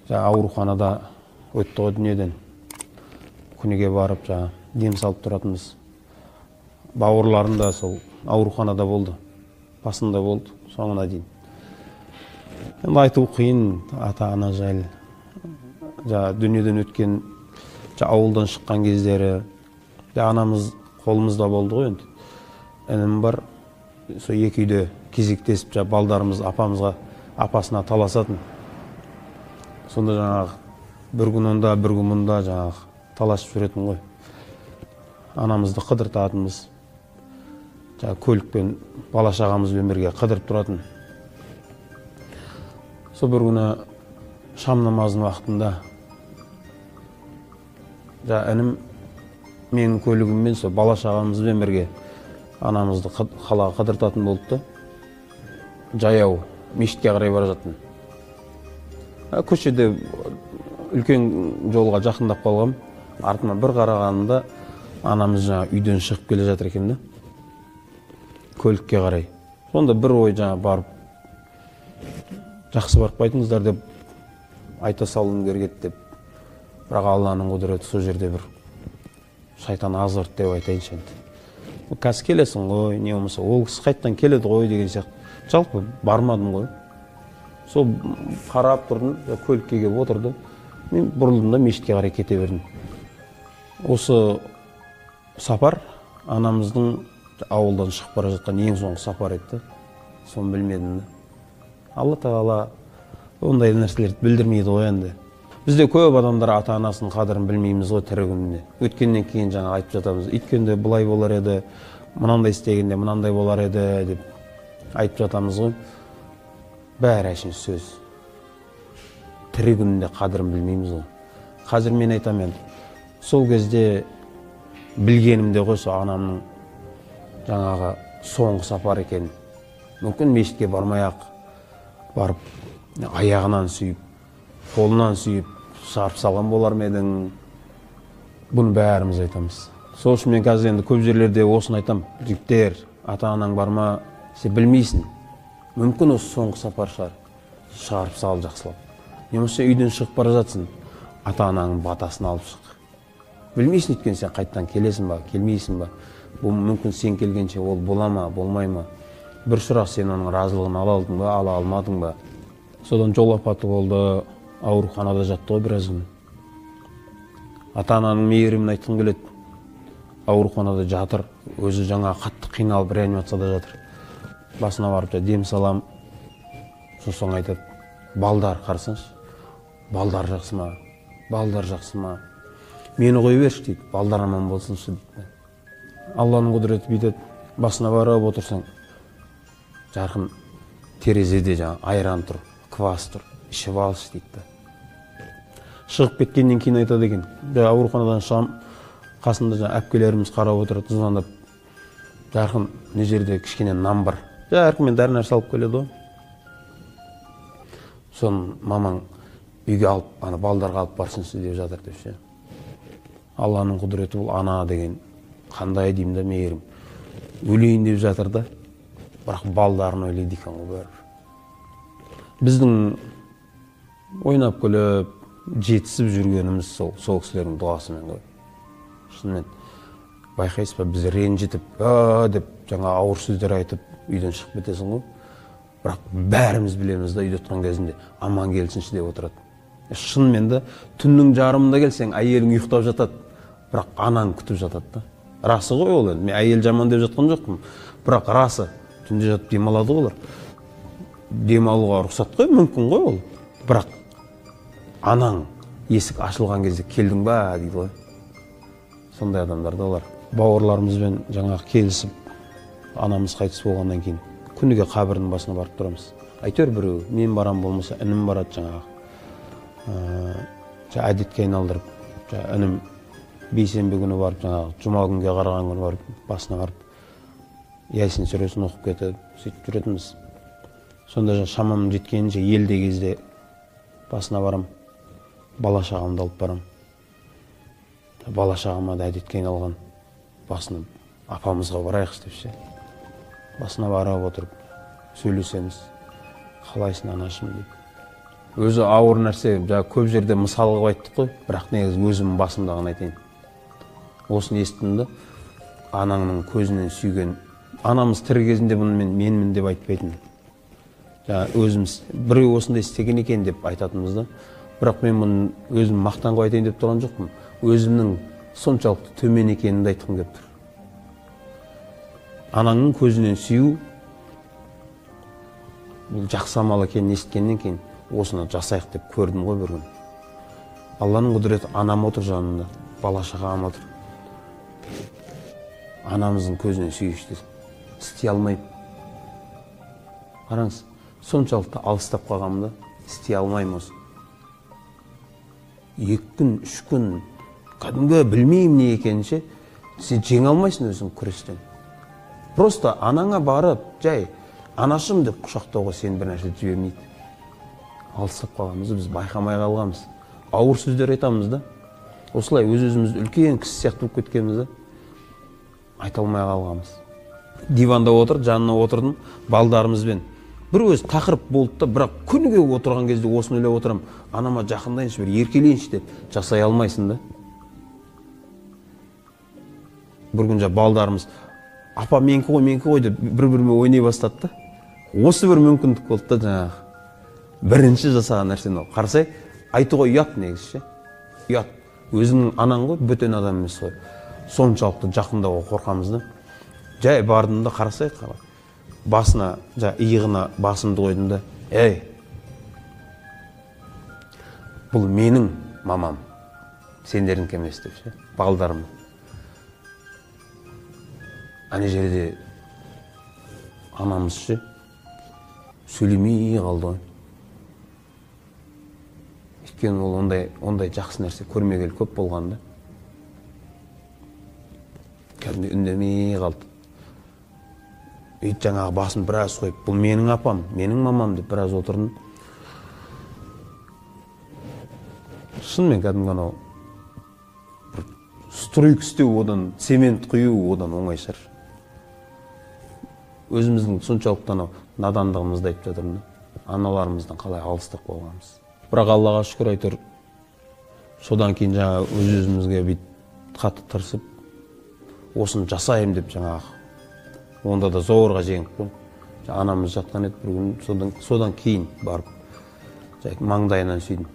Ауруханада өтті ғой дүниеден. Күніге барып, дем салып тұратынбыз. Бауырларым да сол ауруханада болды. Басында болды, соңына дейін. Енді айту қиын, ата-ана жайлы. Дүниеден өткен, ауылдан шыққан кездері, анамыз қолымызда болды ғой енді. Інім бар, сол екі үйде кезектесіп, балдарымыз апасына таласатын. Сонда бір күн онда, бір күн мұнда таласып жүретін ғой. Анамызды қыдыртатынбыз. Көлікпен бала шағамызбен бірге қыдырып тұратын. Сол бір күні шам намазының уақытында інім менің көлігіммен сол бала шағамызбен бірге анамызды қалаға қыдыртатын болыпты. Жаяу мешітке қарай бара жаттым. Көшеде үлкен жолға жақындап қалғам. Артыма бір қарағанымда анамыз үйден шығып келе жатыр екен де. Көлікке қарай. Сонда бір ой барып, жақсы барып қайтыңыздар деп айта салуым керек деп. Бірақ Алланың құдіреті сол жерде бір шайтан азғырды деп айтайыншы енді. Қазір келесің ғой, не болмаса, ол кісі қайттан келеді ғой деген сияқты. Жалпы бармадым ғой. Сол қарап тұрдым, көлікке келіп отырды. Мен бұрылдым да мешітке қарай кете бердім. Осы сапар анамыздың ауылдан шығып бара жатқан ең соңғы сапар еді. Соны білмедім. Алла Тағала ондай нәрселерді білдірмейді ғой енді. Бізде көп адамдар ата-анасының қадірін білмейміз ғой тірі күніне. Өткеннен кейін айтып жатамыз. Өткенде бұлай болар еді, мынандай істегенде мынандай болар еді деп айтып жатамыз ғой. Бәрі әшейін сөз. Тірі күнінде қадірін білмейміз ғой. Қазір мен айтамын, сол кезде білгенімде ғой сол анамның соңғы сапар екен. Мүмкін мешітке бармай-ақ барып, аяғынан сүйіп, қолынан сүйіп, шарп салған болар ма едің? Бұны бәріміз айтамыз. Сол үшін мен қазір енді көп жерлерде осыны айтам. Жігіттер, ата-анаң бар ма? Сен білмейсің. Мүмкін осы соңғы сапар шығар. Шығарып сал жақсылап. Немесе үйден шығып бара жатсың, ата-анаңның батасын алып шық. Білмейсің, өйткені сен қайттан келесің ба, келмейсің ба? Бұл мүмкін сен келгенше ол бола ма, болмай ма? Бір сұрақ, сен оның разылығын ала алдың ба, ала алмадың ба? Содан жол апаты болды, ауруханада жатты ғой біраз күн. Ата-ананың мейірімін айтқым келеді. Ауруханада жатыр, өзі қатты қиналып реанимацияда жатыр. Басына барып дем салам. Соң айтады, балдар қарсаңшы. Балдар жақсы ма? Балдар жақсы ма? Мені қой берші дейді, балдар аман болсыншы дейді. Алланың құдіреті бүйтеді, басына барып отырсаң, жарқын терезеде айран тұр, квас тұр, ішіп алшы дейді. Шығып кеткеннен кейін айтады екен, ауруханадан шығам, қасында әпкелеріміз қарап отырады, звондап, жарқын, не жерде кішкене нан бар. Әркіммен дәрі нәрсе алып келеді ғой. Соны мамаң үйге алып, балдарға алып барсыншы деп жатыр деп ше. Алланың құдіреті бұл ана деген қандай деймін да мейірім. Өлейін деп жатыр да, бірақ балдарын ойлайды екен ғой бәрі. Біздің ойнап күліп, жетісіп жүргеніміз сол кісілердің дұғасымен ғой. Шынымен байқайсыз ба, біз ренжітіп, деп ауыр сөздер айтып, үйден шығып кетесің ғой. Бірақ бәріміз білеміз да, үйде отырған кезінде аман келсінші деп отырады. Шынымен де түннің жарымында келсең, әйелің ұйықтап жатады, бірақ анаң күтіп жатады да. Расы ғой ол енді. Мен әйел жаман деп жатқан жоқпын. Бірақ расы. Түнде жатып демалады олар. Демалуға рұқсат қой, мүмкін ғой ол. Бірақ анаң есік ашылған кезде келдің ба дейді ғой. Сондай адамдар да олар. Бауырларымызбен келісіп, анамыз қайтыс болғаннан кейін күніге қабірдің басына барып тұрамыз. Әйтеуір біреу, мен барам болмаса, інім барады әдетке айналдырып, інім бейсенбі күні барып, жұма күнге қараған күні барып, басына барып, Ясин сүресін оқып кетіп, сөйтіп жүретінбіз. Сонда шамам жеткенінше елде кезде басына барам, бала шағамды алып барам. Бала шағама да әдетке айналған, басына апамызға барайықшы деп ше. Басына барып отырып, сөйлесеміз. Қалайсың анашым деп. өзі ауыр нәрсе, жаңа көп жерде мысал қылып айттық қой, бірақ негізі өзімнің басымдағын айтайын. Осыны естідім да, анаңның көзінен сүйген, анамыз тірі кезінде бұны менмін деп айтпайтын. Жаңа өзіміз біреу осындай істеген екен деп айтатынбыз да. Бірақ мен бұны өзім мақтанға айтайын деп тұрған жоқпын. Өзімнің соншалықты төмен екенімді айтқым келіп тұр. Анаңның көзінен сүю, бұл жақсы амал екенін естігеннен кейін осыны жасайық деп көрдім ғой бір күн. Алланың құдіреті, анам отыр жанында, бала шағам отыр. Анамыздың көзінен сүйгіш десем, істей алмаймын. Қараңыз, соншалықты алыстап қалғанымда істей алмаймын осы. 2 күн, 3 күн, кәдімгі білмеймін не екенше, сен жеңе алмайсың өзің күрестен. Просто анаңа барып, жай, анашым деп құшақтауға сен бір нәрсе жібермейді. Алыстап қалғанымызды біз байқамай қалғанбыз. Ауыр сөздер айтамыз да. Осылай өз-өзімізді үлкен кісі сияқты болып кеткенімізді айта алмай қалғанбыз. Диванда отыр, жанына отырдым, балдарымызбен. Бір өз тақырып болды да, бірақ күніге отырған кезде осыны ойлап отырам. Анама жақындайыншы, бір еркелейінші деп жасай алмайсың да. Бір күн балдарымыз, апа менікі ғой деп бір-бірімен ойнай бастады да. Осы бір мүмкіндік болды да, жаңағы. Бірінші жасаған нәрсені қарасай, айтуға ұят негізі. Ұят. Өзіңнің анаң ғой, бөтен адам емес қой. Соншалықты жақындауға қорқамыз да. Жай бардым да, қарасай, басына, иығына басымды қойдым да, бұл менің мамам, сендердің кемес деп ше, балдарым. Ане жерде анамыз ше, сөйлемей қалды ғой. Өйткені ол ондай жақсы нәрсе көрмегелі көп болғанда. Кәдімгі үндемей қалды. Өйт жаңағы басын біраз қойып, бұл менің апам, менің мамам деп біраз отырдым. Шынымен кәдімгі анау стройк істеу, одан цемент құю, одан оңай шығар. Өзіміздің соншалықты анау надандығымызды айтып жатырмын да. Аналарымыздан қалай алыстап болғанбыз. Бірақ Аллаға шүкір айтыр. Содан кейін жаңа өз-өзімізге бүйтіп қатты тырысып, осыны жасайым деп жаңағы. Онда да зорға жеңіп қой. Анамыз жатқан еді бір күн, содан кейін барып, маңдайынан сүйдім.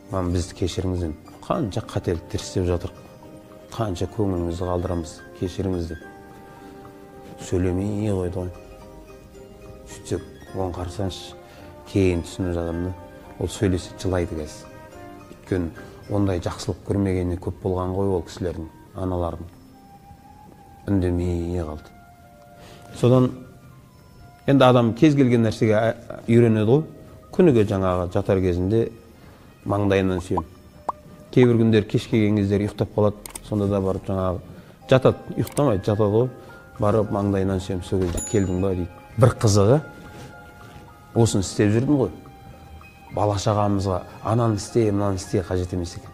Мам, бізді кешіріңіз деп. Қанша қателіктер істеп жатырық. Қанша көңілімізді қалдырамыз, кешіріңіз деп. Сөйлемей қойды ғой. Сөйтсек, оған қарасаңшы, кейін түсініп жатырмын да. Ол сөйлесе жылайды кәз. Өйткені ондай жақсылық көрмегеніне көп болған ғой ол кісілердің, аналардың. Үндемей қалды. Содан енді адам кез келген нәрсеге үйренеді ғой. Күніге жаңағы жатар кезінде маңдайынан сүйем. Кейбір күндер кешке келген кездер ұйықтап қалады. Сонда да барып жаңағы жатады, ұйықтамайды, жатады ғой. Барып маңдайынан сүйем, сол кезде келдің ба дейді. Бір қызығы, осыны істеп жүрдім ғой. Бала шағамызға ананы істе, мынаны істе қажет емес екен.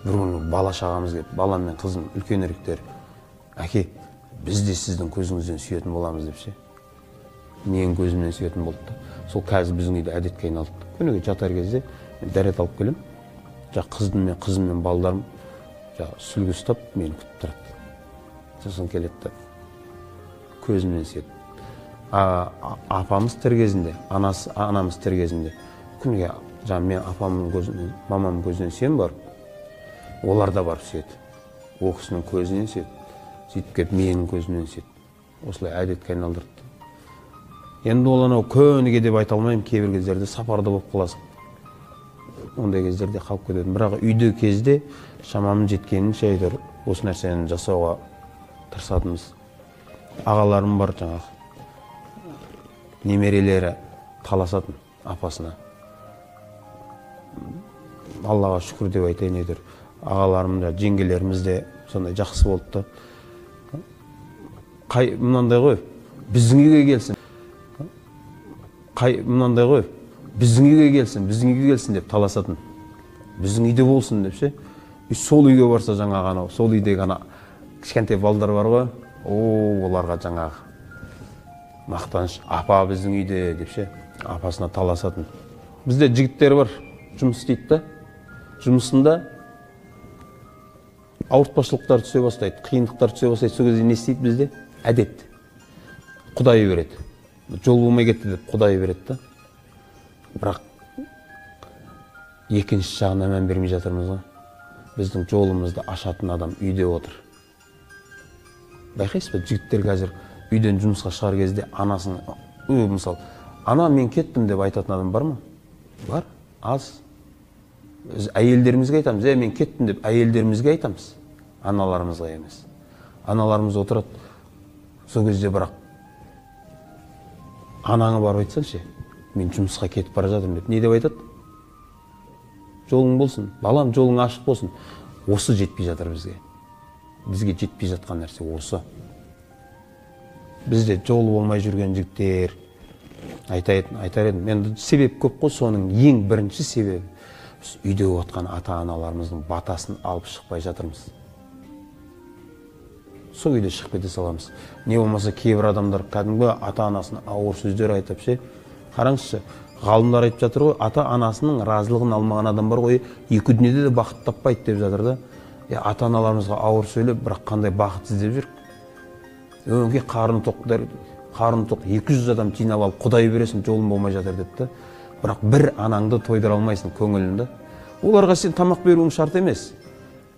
Бір күні бала шағамыз келіп, балам мен қызым үлкеніректер, әке, біз де сіздің көзіңізден сүйетін боламыз деп ше. Менің көзімнен сүйетін болды да. Сол қазір біздің үйде әдетке айналды. Күніге жатар кезде дәрет алып келем. Қызым мен балдарым сүлгі ұстап мені күтіп тұрады. Сосын келеді да көзімнен сүйеді. Апамыз тірі кезінде, анамыз тірі кезінде күніге мен апамның көзінен, мамамның көзінен сүйем барып. Олар да барып сүйеді. О кісінің көзінен сүйеді. Сөйтіп келіп менің көзімнен сүйеді. Осылай әдетке айналдырды. Енді ол анау көніге деп айта алмаймын, кейбір кездерде сапарда болып қаласың. Ондай кездерде қалып кетеді. Бірақ үйде кезде шамамның жеткенінше әйтеуір осы нәрсені жасауға тырысатынбыз. Ағаларым бар жаңағы. Немерелері таласатын апасына. Аллаға шүкір деп айтайын әйтеуір. Ағаларым да, жеңгелеріміз де сондай жақсы болды да. Мынандай ғой, біздің үйге келсін. Мынандай ғой, біздің үйге келсін деп таласатын. Біздің үйде болсын деп ше. Сол үйге барса жаңағы анау, сол үйдегі ана кішкентай балдар бар ғой. Оларға жаңағы мақтаныш, апа біздің үйде деп ше. апасына таласатын. Бізде жігіттер бар, жұмыс істейді да, жұмысында ауыртпашылықтар түсе бастайды, қиындықтар түсе бастайды. Сол кезде не істейді бізде? Әдет. Құдай береді. Жол болмай кетті деп Құдай береді да. Бірақ екінші жағына мән бермей жатырмыз ғой. Біздің жолымызды ашатын адам үйде отыр. Байқайсыз ба, жігіттер қазір үйден жұмысқа шығар кезде анасын, мысалы, ана мен кеттім деп айтатын адам бар ма? Бар, аз. Біз әйелдерімізге айтамыз, мен кеттім деп әйелдерімізге айтамыз, аналарымызға емес. Аналарымыз отырады, сол кезде бірақ анаңа барып айтсаншы, мен жұмысқа кетіп бара жатырмын деп. Не деп айтады? Жолың болсын, балам, жолың ашық болсын. Осы жетпей жатыр бізге. Бізге жетпей жатқан нәрсе осы. Бізде жол болмай жүрген жігіттер, айтар едім. Енді себеп көп қой, соның ең бірінші себебі. Біз үйде отқан ата-аналарымыздың батасын алып шықпай жатырмыз. Сол үйде шығып кете саламыз. Не болмаса кейбір адамдар кәдімгі ата-анасына ауыр сөздер айтып ше. Қараңызшы, ғалымдар айтып жатыр ғой, ата-анасының разылығын алмаған адам бар ғой, екі дүниеде де бақыт таппайды деп жатыр да. Ата-аналарымызға ауыр сөйлеп, бірақ қандай бақыт іздеп жүр. Өңке қарны тоқ 200 адам жинап алып, Құдай бересін, жолым болмай жатыр деп та. Бірақ бір анаңды тойдыра алмайсың көңілінде. Оларға сен тамақ беруің шарт емес.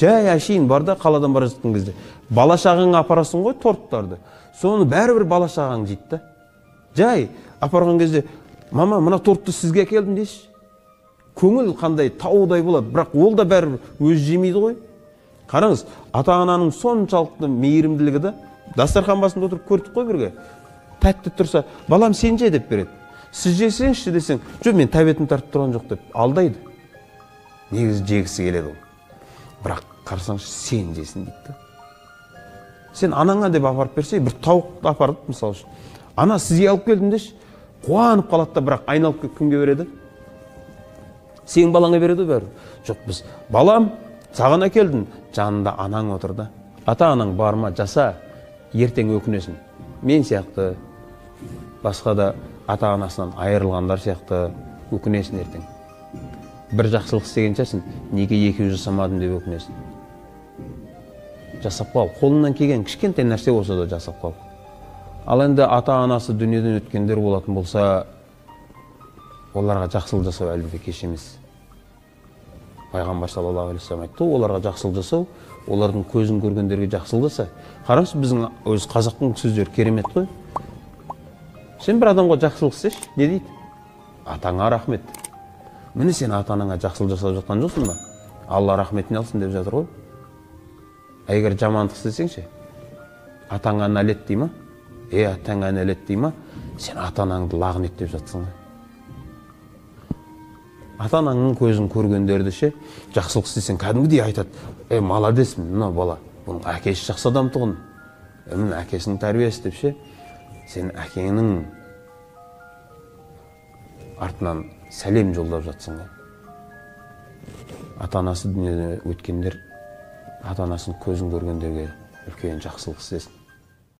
Жай әшейін бар да, қаладан бара жатқан кезде бала шағаңа апарасың ғой торттарды. Соны бәрібір бала шағаң жейді да. Жай апарған кезде, мама, мына тортты сізге әкелдім дейші. Көңіл қандай таудай болады, бірақ ол да бәрібір өз жемейді ғой. Қараңыз, ата-ананың соншалықты мейірімділігі да, дастархан басында отырып көрдік қой бірге. Тәтті тұрса, балам сен же деп береді. Сіз жесеңші десең, жоқ мен тәбетім тартып тұрған жоқ деп алдайды. Негізі жегісі келеді ол. Бірақ қарсаңшы, сен жесін дейді. Сен анаңа деп апарып берсе, бір тауық апарды мысалы үшін. Ана сізге алып келдім деші, қуанып қалады да, бірақ айналып кімге береді? Сен балаңа береді бәрі. Жоқ, біз балам, саған әкелдім, жанында анаң отыр да. Ата-анаң барма, жаса, ертең өкінесің. Мен сияқты, басқа да ата-анасынан айырылғандар сияқты өкінесің ертең. Бір жақсылық істеген шәсін, неге екеуі жасамадым деп өкінесің. Жасап қал, қолынан келген кішкентай нәрсе болса да жасап қал. Ал енді ата-анасы дүниеден өткендер болатын болса, оларға жақсылық жасау әлде де кеш емес. Пайғамбар саллаллаху алейхи вассалам айтты, оларға жақсылық жасау, олардың көзін көргендерге жақсылық жаса. Қараңыз, біздің өз қазақтың сөздері керемет қой. Сен бір адамға жақсылық істеші, не дейді? Атаңа рахмет. Міне сен ата-анаңа жақсылық жасап жатқан жоқсың ба? Алла рахметіне алсын деп жатыр ғой. Егер жамандық істесеңші, атаңа нәлет дей ма? Атаңа нәлет дей ма? Сен ата-анаңды лағнет деп жатсың ғой. Ата-анаңның көзін көргендерді ше, жақсылық істесең кәдімгідей айтады. Маладесмін, мына бала, бұның әкесі жақсы адам тұғын. Міне әкесінің тәрбиесі деп ше, сен әкеңнің артынан сәлем жолдап жатсың ғой. Ата-анасы дүниеде өткендер, ата-анасын көзін көргендерге үлкен жақсылық істесін.